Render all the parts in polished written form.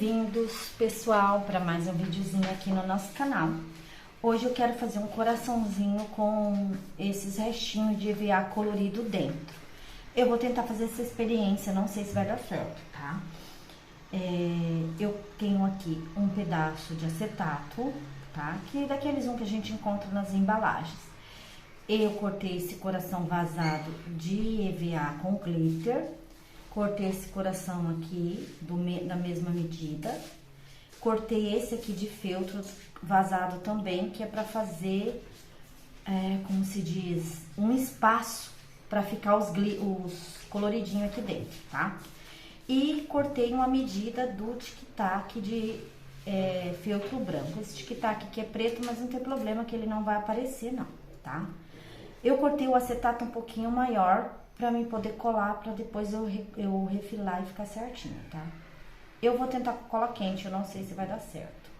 Bem-vindos, pessoal, para mais um videozinho aqui no nosso canal. Hoje eu quero fazer um coraçãozinho com esses restinhos de EVA colorido dentro. Eu vou tentar fazer essa experiência, não sei se vai dar certo, tá? Eu tenho aqui um pedaço de acetato, tá? Que é daqueles que a gente encontra nas embalagens. Eu cortei esse coração vazado de EVA com glitter. Cortei esse coração aqui da mesma medida. Cortei esse aqui de feltro vazado também, que é para fazer, como se diz, um espaço para ficar os coloridinhos aqui dentro, tá? E cortei uma medida do Tic Tac de feltro branco. Esse Tic Tac aqui é preto, mas não tem problema que ele não vai aparecer não, tá? Eu cortei o acetato um pouquinho maior pra mim poder colar, pra depois eu refilar e ficar certinho, tá? Eu vou tentar com cola quente, eu não sei se vai dar certo.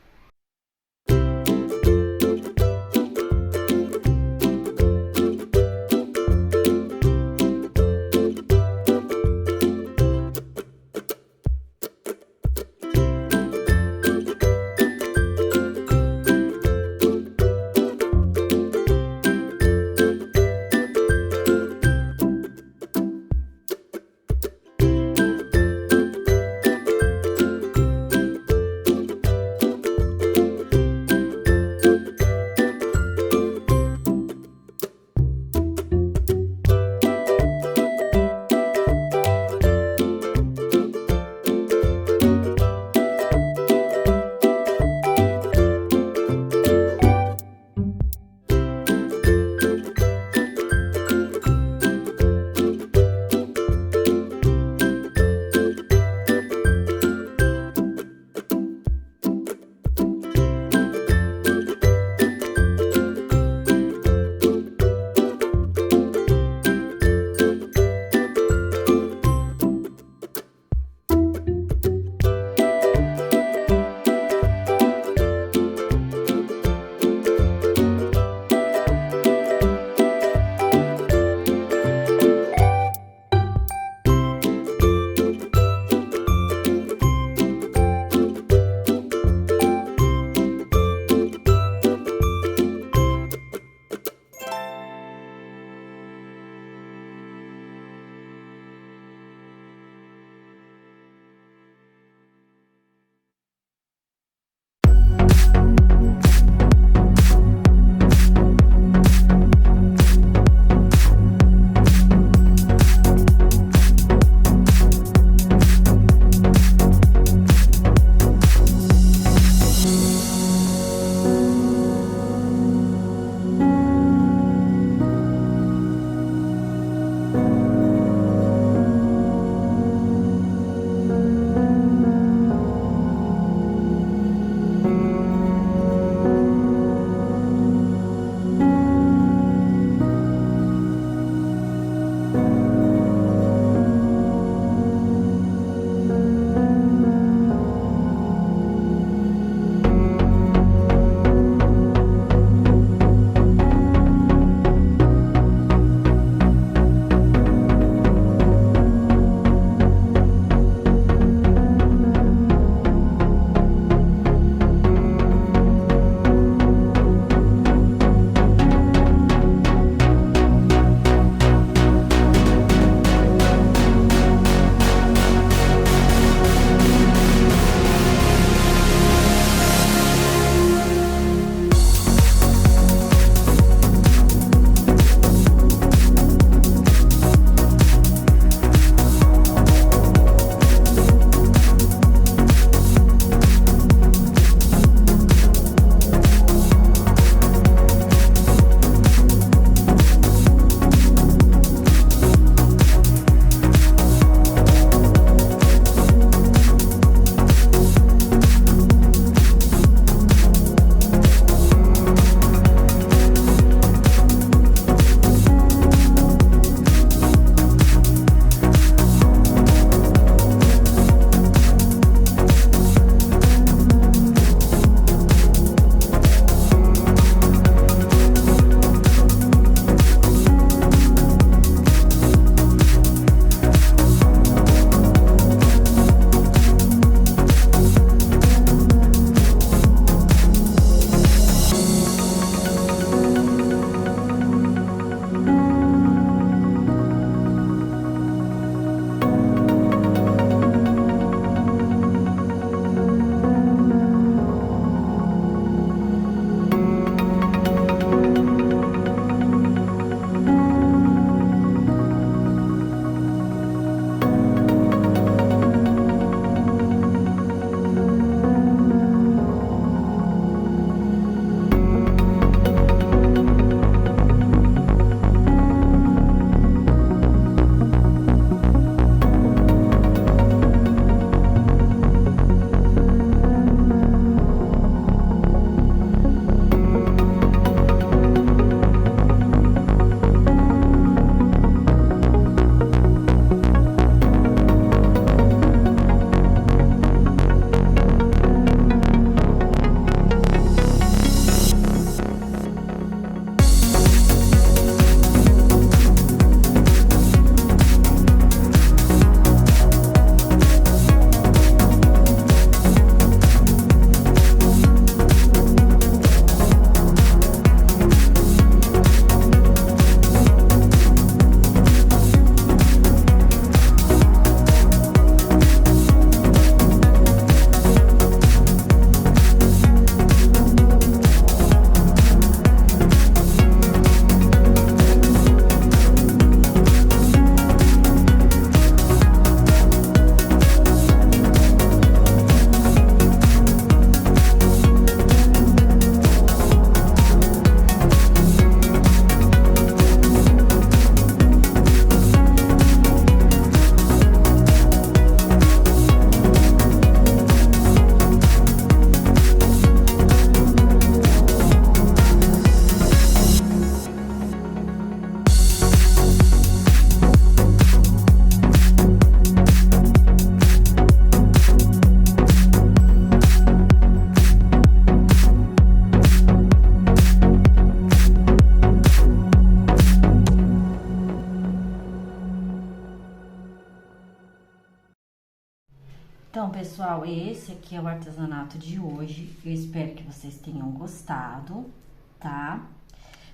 Então, pessoal, esse aqui é o artesanato de hoje. Eu espero que vocês tenham gostado, tá?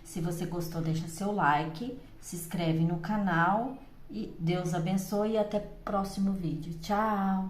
Se você gostou, deixa seu like, se inscreve no canal e Deus abençoe e até o próximo vídeo. Tchau!